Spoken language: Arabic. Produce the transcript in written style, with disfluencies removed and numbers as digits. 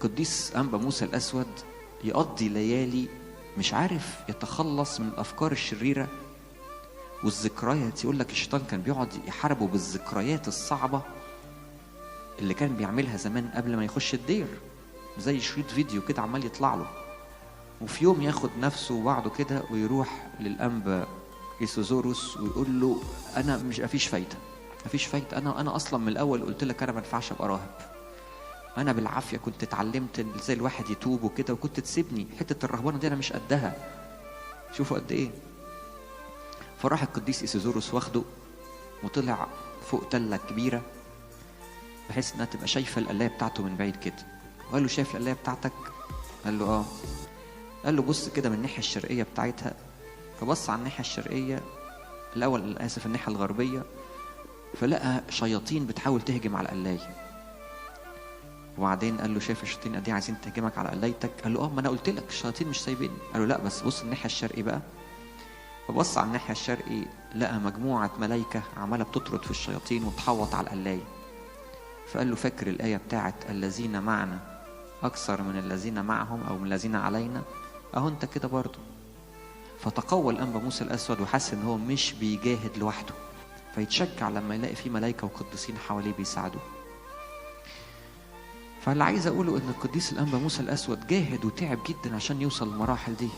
القديس أنبا موسى الأسود يقضي ليالي مش عارف يتخلص من الأفكار الشريرة والذكريات. يقول لك الشيطان كان بيقعد يحاربه بالذكريات الصعبة اللي كان بيعملها زمان قبل ما يخش الدير، زي شريط فيديو كده عمال يطلع له. وفي يوم ياخد نفسه وبعده كده ويروح للأنبا إيسوزوروس ويقول له أنا مفيش فايدة، أنا أصلا من الأول قلت لك أنا ما ينفعش أبقى راهب، أنا بالعافية كنت اتعلمت زي الواحد يتوب وكده وكنت تسيبني، حتة الرهبانة دي أنا مش قدها. شوفوا قد إيه. فراح القديس إيسوزوروس واخده وطلع فوق تلة كبيرة بحيث إنها تبقى شايفة القلاية بتاعته من بعيد كده. وقال له شايف القلاية بتاعتك؟ قال له آه. قال له بص كده من الناحية الشرقية بتاعتها. فبص على الناحية الشرقية الأول، آسف الناحية الغربية، فلقى شياطين بتحاول تهجم على القلاية. وبعدين قال له شايف الشياطين قد ايه عايزين تهجمك على قلايتك؟ قال له اه ما انا قلت لك الشياطين مش سايبيني. قال له لا بس بص الناحيه الشرقي بقى. فبص على الناحيه الشرقي لقى مجموعه ملائكه عماله بتطرد في الشياطين وتحوط على القلايه. فقال له فاكر الايه بتاعت الذين معنا اكثر من الذين معهم او من الذين علينا؟ اهو انت كده برضه. فتقوى الانبا موسى الاسود وحس ان هو مش بيجاهد لوحده، فيتشجع لما يلاقي في ملائكه وقديسين حواليه بيساعدوه. فاللي عايز اقوله ان القديس الانبا موسى الاسود جاهد وتعب جدا عشان يوصل للمراحل دي.